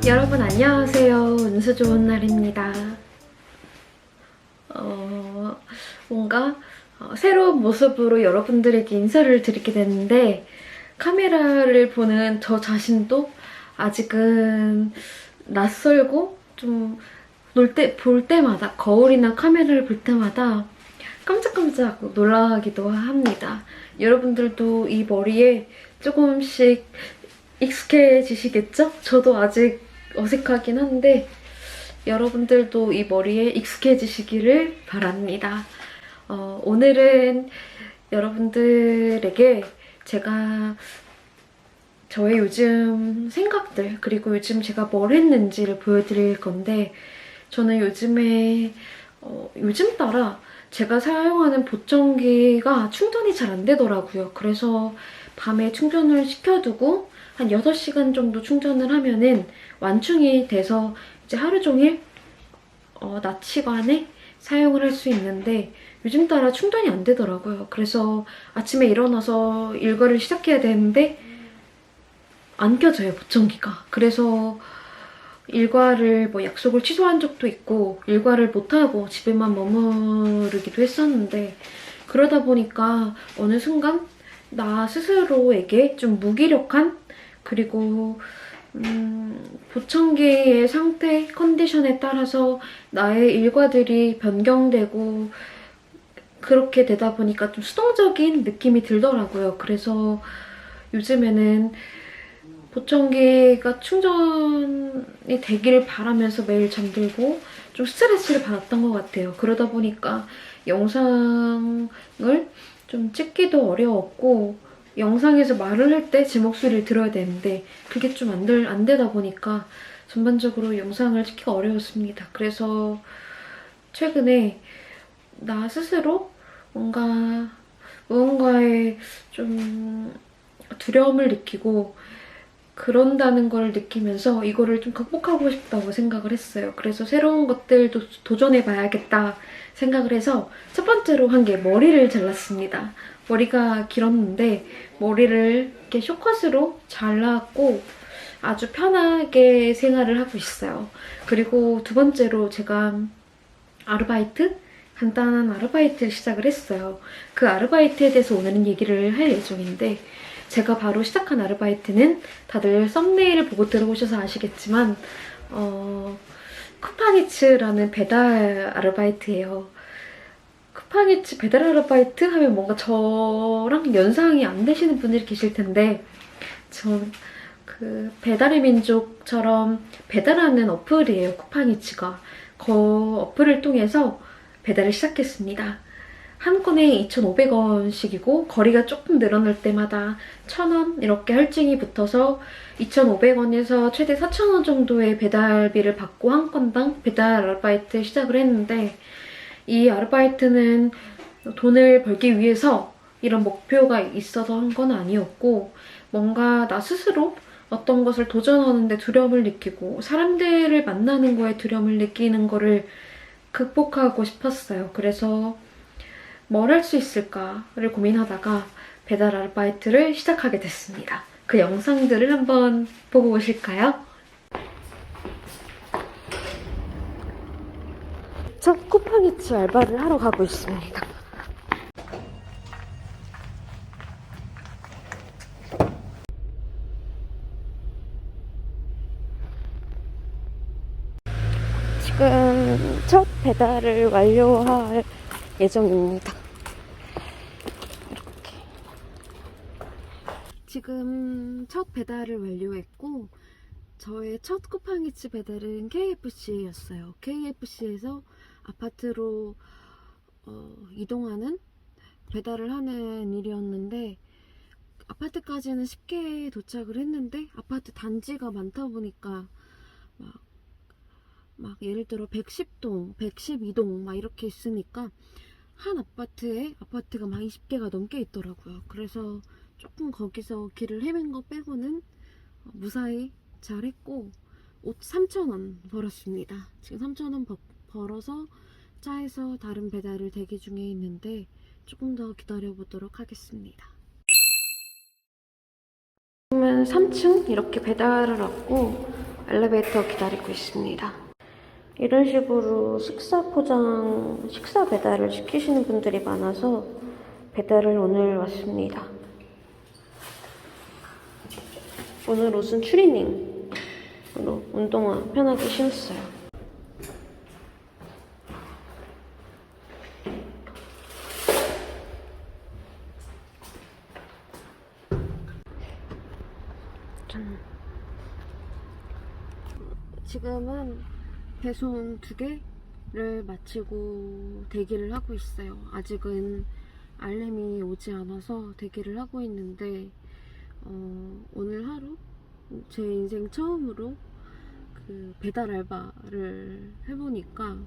여러분 안녕하세요. 운수 좋은 날입니다. 뭔가 새로운 모습으로 여러분들에게 인사를 드리게 됐는데 카메라를 보는 저 자신도 아직은 낯설고 좀 볼 때마다 거울이나 카메라를 볼 때마다 깜짝깜짝 놀라기도 합니다. 여러분들도 이 머리에 조금씩 익숙해지시겠죠? 저도 아직 어색하긴 한데 여러분들도 이 머리에 익숙해지시기를 바랍니다. 오늘은 여러분들에게 제가 저의 요즘 생각들 그리고 요즘 제가 뭘 했는지를 보여드릴 건데 저는 요즘 따라 제가 사용하는 보청기가 충전이 잘 안 되더라고요. 그래서 밤에 충전을 시켜두고 한 6시간 정도 충전을 하면은 완충이 돼서 이제 하루 종일 낮 시간에 사용을 할 수 있는데 요즘 따라 충전이 안 되더라고요. 그래서 아침에 일어나서 일과를 시작해야 되는데 안 켜져요, 보청기가. 그래서 일과를 약속을 취소한 적도 있고 일과를 못하고 집에만 머무르기도 했었는데 그러다 보니까 어느 순간 나 스스로에게 좀 무기력한 그리고 보청기의 상태, 컨디션에 따라서 나의 일과들이 변경되고 그렇게 되다 보니까 좀 수동적인 느낌이 들더라고요. 그래서 요즘에는 보청기가 충전이 되기를 바라면서 매일 잠들고 좀 스트레스를 받았던 것 같아요. 그러다 보니까 영상을 좀 찍기도 어려웠고 영상에서 말을 할 때 제 목소리를 들어야 되는데 그게 좀 안 되다 보니까 전반적으로 영상을 찍기가 어려웠습니다. 그래서 최근에 나 스스로 무언가에 좀 두려움을 느끼고 그런다는 걸 느끼면서 이거를 좀 극복하고 싶다고 생각을 했어요. 그래서 새로운 것들도 도전해봐야겠다 생각을 해서 첫 번째로 한 게 머리를 잘랐습니다. 머리가 길었는데 머리를 이렇게 숏컷으로 잘랐고 아주 편하게 생활을 하고 있어요. 그리고 두 번째로 제가 간단한 아르바이트를 시작을 했어요. 그 아르바이트에 대해서 오늘은 얘기를 할 예정인데 제가 바로 시작한 아르바이트는 다들 썸네일을 보고 들어오셔서 아시겠지만 쿠팡이츠라는 배달 아르바이트예요. 쿠팡이츠 배달 아르바이트 하면 뭔가 저랑 연상이 안 되시는 분들이 계실 텐데 전 그 배달의 민족처럼 배달하는 어플이에요, 쿠팡이츠가. 그 어플을 통해서 배달을 시작했습니다. 한 건에 2,500원씩이고 거리가 조금 늘어날 때마다 1,000원 이렇게 할증이 붙어서 2,500원에서 최대 4,000원 정도의 배달비를 받고 한 건당 배달 아르바이트 시작을 했는데 이 아르바이트는 돈을 벌기 위해서 이런 목표가 있어서 한 건 아니었고 뭔가 나 스스로 어떤 것을 도전하는데 두려움을 느끼고 사람들을 만나는 거에 두려움을 느끼는 거를 극복하고 싶었어요. 그래서 뭘 할 수 있을까를 고민하다가 배달 아르바이트를 시작하게 됐습니다. 그 영상들을 한번 보고 오실까요? 첫 쿠팡이츠 알바를 하러 가고 있습니다. 지금 첫 배달을 완료할 예정입니다. 이렇게. 지금 첫 배달을 완료했고 저의 첫 쿠팡이츠 배달은 KFC였어요. KFC에서 아파트로 이동하는 배달을 하는 일이었는데 아파트까지는 쉽게 도착을 했는데 아파트 단지가 많다 보니까 막 예를 들어 110동, 112동 막 이렇게 있으니까 한 아파트가 막 20개가 넘게 있더라고요. 그래서 조금 거기서 길을 헤맨 거 빼고는 무사히 잘했고 옷 3,000원 벌었습니다. 지금 3,000원 벌어서 차에서 다른 배달을 대기 중에 있는데 조금 더 기다려보도록 하겠습니다. 지금은 3층 이렇게 배달을 왔고 엘리베이터 기다리고 있습니다. 이런 식으로 식사 배달을 시키시는 분들이 많아서 배달을 오늘 왔습니다. 오늘 옷은 추리닝으로 운동화 편하게 신었어요. 짠. 지금은 배송 2개를 마치고 대기를 하고 있어요. 아직은 알림이 오지 않아서 대기를 하고 있는데 오늘 하루 제 인생 처음으로 그 배달 알바를 해보니까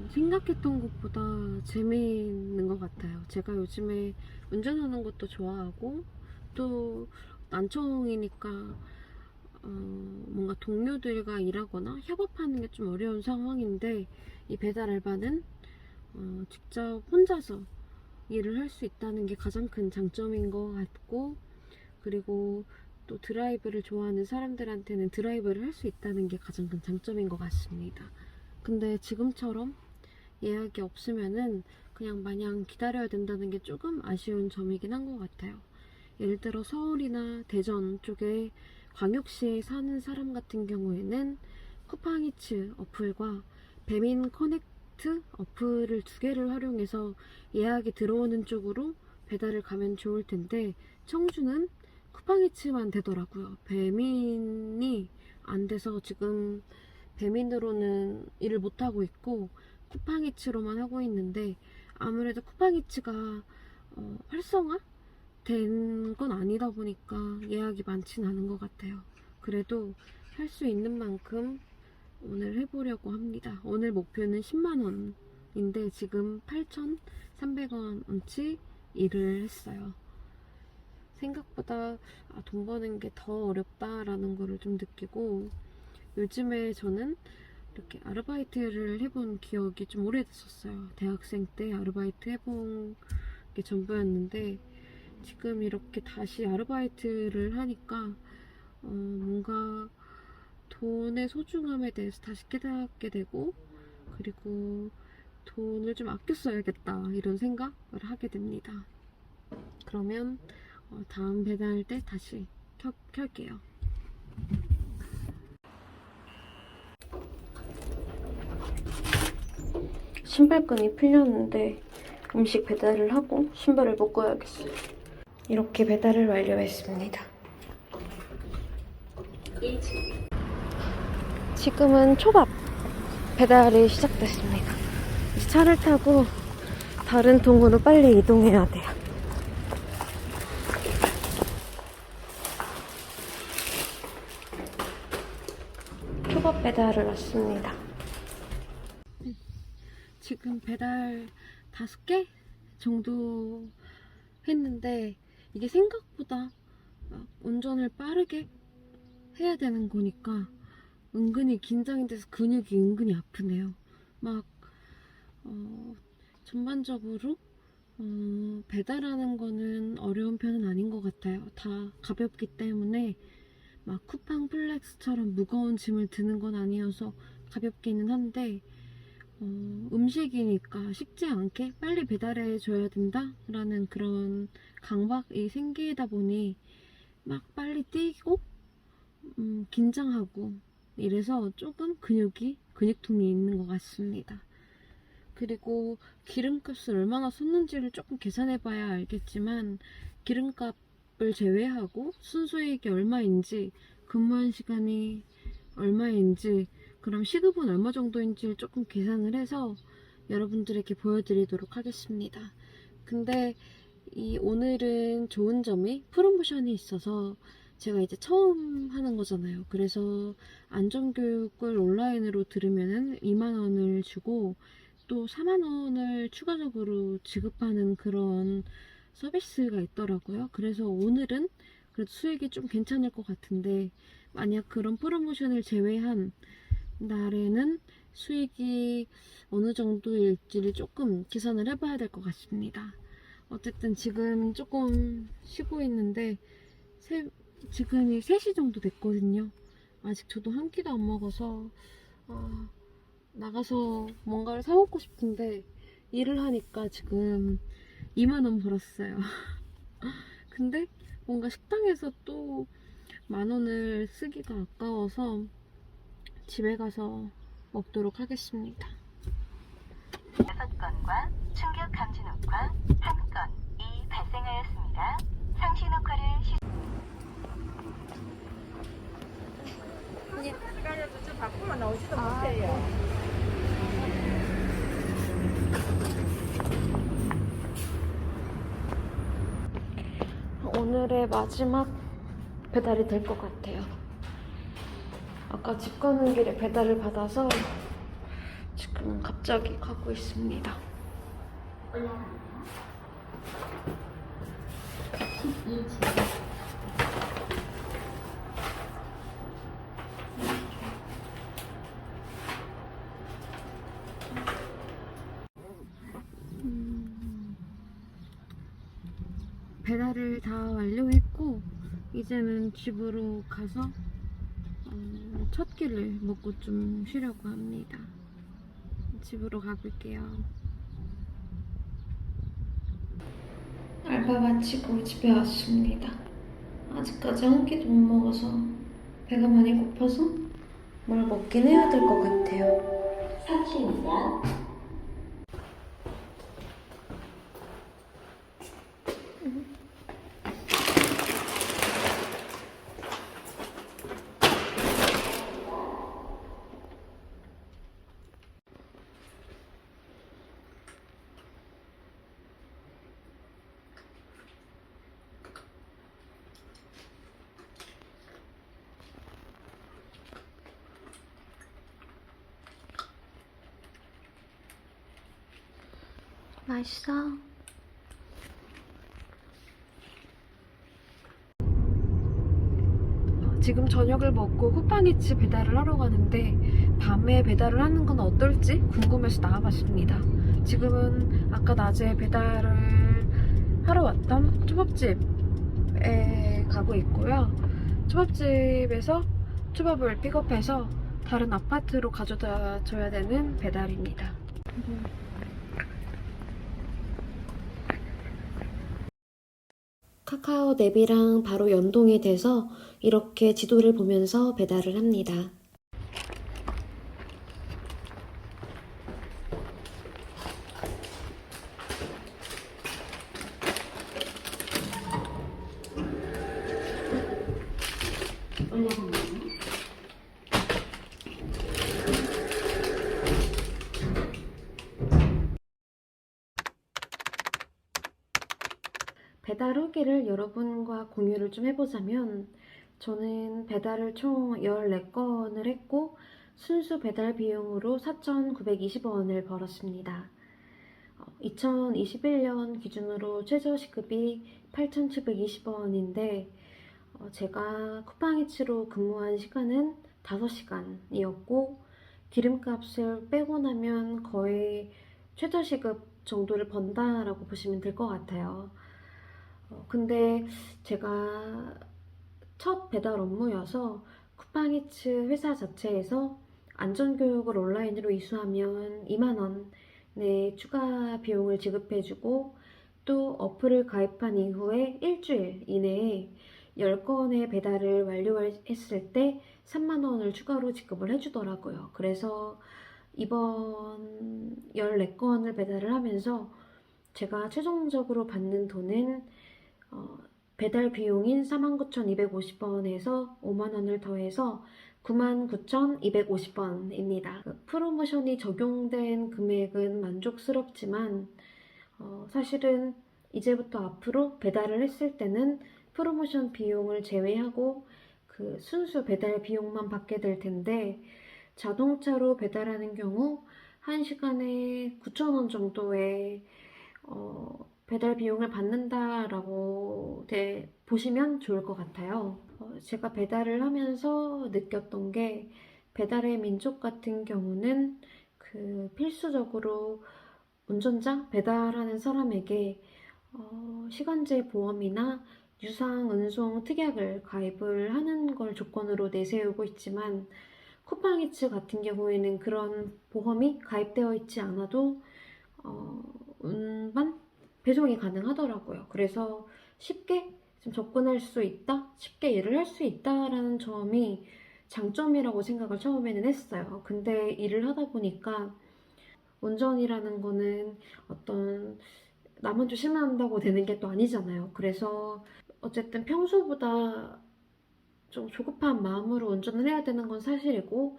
생각했던 것보다 재미있는 것 같아요. 제가 요즘에 운전하는 것도 좋아하고 또 난청이니까 뭔가 동료들과 일하거나 협업하는 게 좀 어려운 상황인데 이 배달 알바는 직접 혼자서 일을 할 수 있다는 게 가장 큰 장점인 것 같고, 그리고 또 드라이브를 좋아하는 사람들한테는 드라이브를 할 수 있다는 게 가장 큰 장점인 것 같습니다. 근데 지금처럼 예약이 없으면은 그냥 마냥 기다려야 된다는 게 조금 아쉬운 점이긴 한 것 같아요. 예를 들어 서울이나 대전 쪽에 광역시에 사는 사람 같은 경우에는 쿠팡이츠 어플과 배민 커넥트 어플을 2개를 활용해서 예약이 들어오는 쪽으로 배달을 가면 좋을 텐데 청주는 쿠팡이츠만 되더라고요. 배민이 안 돼서 지금 배민으로는 일을 못하고 있고 쿠팡이츠로만 하고 있는데, 아무래도 쿠팡이츠가 활성화 된 건 아니다 보니까 예약이 많진 않은 것 같아요. 그래도 할 수 있는 만큼 오늘 해보려고 합니다. 오늘 목표는 10만원인데 지금 8,300원어치 일을 했어요. 생각보다 돈 버는 게 더 어렵다라는 거를 좀 느끼고, 요즘에 저는 이렇게 아르바이트를 해본 기억이 좀 오래됐었어요. 대학생 때 아르바이트 해본 게 전부였는데 지금 이렇게 다시 아르바이트를 하니까 뭔가 돈의 소중함에 대해서 다시 깨닫게 되고, 그리고 돈을 좀 아껴 써야겠다 이런 생각을 하게 됩니다. 그러면 다음 배달 때 다시 켤게요. 신발끈이 풀렸는데 음식 배달을 하고 신발을 묶어야겠어요. 이렇게 배달을 완료했습니다. 지금은 초밥 배달이 시작됐습니다. 이제 차를 타고 다른 동으로 빨리 이동해야 돼요. 초밥 배달을 왔습니다. 지금 배달 5개 정도 했는데 이게 생각보다 운전을 빠르게 해야 되는 거니까 은근히 긴장이 돼서 근육이 은근히 아프네요. 막 전반적으로 배달하는 거는 어려운 편은 아닌 것 같아요. 다 가볍기 때문에 막 쿠팡 플렉스처럼 무거운 짐을 드는 건 아니어서 가볍기는 한데 음식이니까 식지 않게 빨리 배달해 줘야 된다 라는 그런 강박이 생기다 보니 막 빨리 뛰고 긴장하고 이래서 조금 근육통이 있는 것 같습니다. 그리고 기름값을 얼마나 썼는지를 조금 계산해 봐야 알겠지만 기름값을 제외하고 순수익이 얼마인지, 근무한 시간이 얼마인지, 그럼 시급은 얼마 정도인지를 조금 계산을 해서 여러분들에게 보여드리도록 하겠습니다. 근데 오늘은 좋은 점이 프로모션이 있어서 제가 이제 처음 하는 거잖아요. 그래서 안전교육을 온라인으로 들으면은 2만원을 주고 또 4만원을 추가적으로 지급하는 그런 서비스가 있더라고요. 그래서 오늘은 그래도 수익이 좀 괜찮을 것 같은데, 만약 그런 프로모션을 제외한 날에는 수익이 어느 정도일지를 조금 계산을 해봐야 될 것 같습니다. 어쨌든 지금 조금 쉬고 있는데 지금이 3시 정도 됐거든요. 아직 저도 한 끼도 안 먹어서 나가서 뭔가를 사 먹고 싶은데 일을 하니까 지금 2만 원 벌었어요. 근데 뭔가 식당에서 또 10,000원을 쓰기가 아까워서 집에 가서 먹도록 하겠습니다. 6건과 충격 감지 녹화 1건이 발생하였습니다. 상시 녹화를 시간에도 좀 바꾸면 나오지도 못해요. 오늘의 마지막 배달이 될 것 같아요. 아까 집 가는 길에 배달을 받아서 지금 갑자기 가고 있습니다. 배달을 다 완료했고 이제는 집으로 가서 첫 끼를 먹고 좀 쉬려고 합니다. 집으로 가볼게요. 알바 마치고 집에 왔습니다. 아직까지 한 끼도 못 먹어서 배가 많이 고파서 뭘 먹긴 해야 될 것 같아요. 상시입니다. 맛있어. 지금 저녁을 먹고 쿠팡이츠 배달을 하러 가는데 밤에 배달을 하는 건 어떨지 궁금해서 나와봤습니다. 지금은 아까 낮에 배달을 하러 왔던 초밥집에 가고 있고요. 초밥집에서 초밥을 픽업해서 다른 아파트로 가져다 줘야 되는 배달입니다. 카카오 앱이랑 바로 연동이 돼서 이렇게 지도를 보면서 배달을 합니다. 배달 후기를 여러분과 공유를 좀 해보자면 저는 배달을 총 14건을 했고 순수 배달 비용으로 4,920원을 벌었습니다. 2021년 기준으로 최저시급이 8,720원인데 제가 쿠팡이츠로 근무한 시간은 5시간이었고 기름값을 빼고 나면 거의 최저시급 정도를 번다라고 보시면 될 것 같아요. 근데 제가 첫 배달 업무여서 쿠팡이츠 회사 자체에서 안전교육을 온라인으로 이수하면 2만원의 추가 비용을 지급해주고 또 어플을 가입한 이후에 일주일 이내에 10건의 배달을 완료했을 때 3만원을 추가로 지급을 해주더라고요. 그래서 이번 14건을 배달을 하면서 제가 최종적으로 받는 돈은 배달 비용인 49,250원에서 5만원을 더해서 99,250원입니다. 프로모션이 적용된 금액은 만족스럽지만 사실은 이제부터 앞으로 배달을 했을 때는 프로모션 비용을 제외하고 그 순수 배달 비용만 받게 될 텐데 자동차로 배달하는 경우 1시간에 9,000원 정도의 배달 비용을 받는다라고 보시면 좋을 것 같아요. 제가 배달을 하면서 느꼈던 게 배달의 민족 같은 경우는 그 필수적으로 운전자 배달하는 사람에게 시간제 보험이나 유상, 은송, 특약을 가입을 하는 걸 조건으로 내세우고 있지만 쿠팡이츠 같은 경우에는 그런 보험이 가입되어 있지 않아도 운반 배송이 가능하더라고요. 그래서 쉽게 좀 접근할 수 있다, 쉽게 일을 할 수 있다라는 점이 장점이라고 생각을 처음에는 했어요. 근데 일을 하다 보니까 운전이라는 거는 어떤 나만 조심한다고 되는 게 또 아니잖아요. 그래서 어쨌든 평소보다 좀 조급한 마음으로 운전을 해야 되는 건 사실이고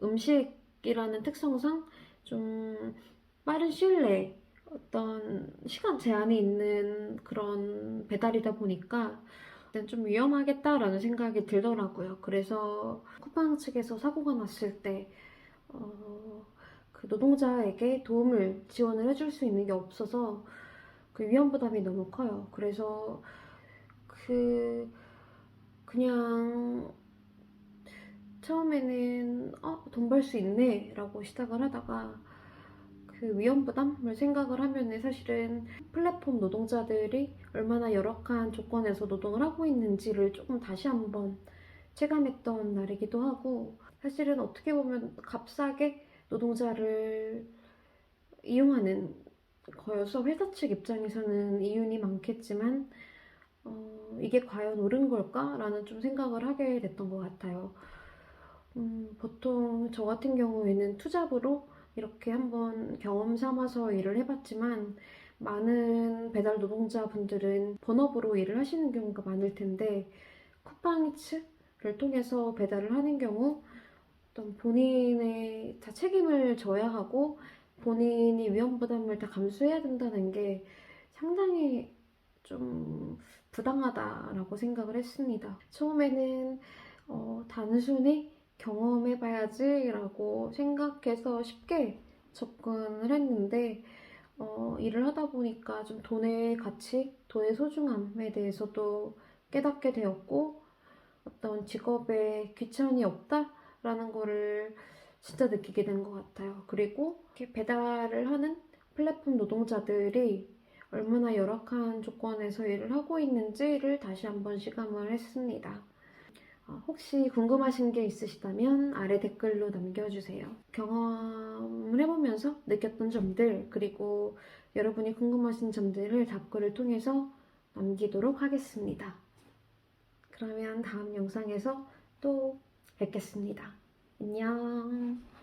음식이라는 특성상 좀 빠른 시일 내에 어떤 시간 제한이 있는 그런 배달이다 보니까 일단 좀 위험하겠다라는 생각이 들더라고요. 그래서 쿠팡 측에서 사고가 났을 때 그 노동자에게 도움을 지원을 해줄 수 있는 게 없어서 그 위험 부담이 너무 커요. 그래서 그냥 처음에는 돈 벌 수 있네 라고 시작을 하다가 그 위험 부담을 생각을 하면은 사실은 플랫폼 노동자들이 얼마나 열악한 조건에서 노동을 하고 있는지를 조금 다시 한번 체감했던 날이기도 하고 사실은 어떻게 보면 값싸게 노동자를 이용하는 거여서 회사 측 입장에서는 이윤이 많겠지만 이게 과연 옳은 걸까? 라는 좀 생각을 하게 됐던 것 같아요. 보통 저 같은 경우에는 투잡으로 이렇게 한번 경험 삼아서 일을 해봤지만 많은 배달 노동자분들은 본업으로 일을 하시는 경우가 많을 텐데 쿠팡이츠를 통해서 배달을 하는 경우 어떤 본인의 다 책임을 져야 하고 본인이 위험 부담을 다 감수해야 된다는 게 상당히 좀 부당하다라고 생각을 했습니다. 처음에는 단순히 경험해봐야지라고 생각해서 쉽게 접근을 했는데 일을 하다 보니까 좀 돈의 가치, 돈의 소중함에 대해서도 깨닫게 되었고 어떤 직업에 귀천이 없다라는 거를 진짜 느끼게 된 것 같아요. 그리고 이렇게 배달을 하는 플랫폼 노동자들이 얼마나 열악한 조건에서 일을 하고 있는지를 다시 한번 실감을 했습니다. 혹시 궁금하신 게 있으시다면 아래 댓글로 남겨주세요. 경험을 해보면서 느꼈던 점들 그리고 여러분이 궁금하신 점들을 답글을 통해서 남기도록 하겠습니다. 그러면 다음 영상에서 또 뵙겠습니다. 안녕.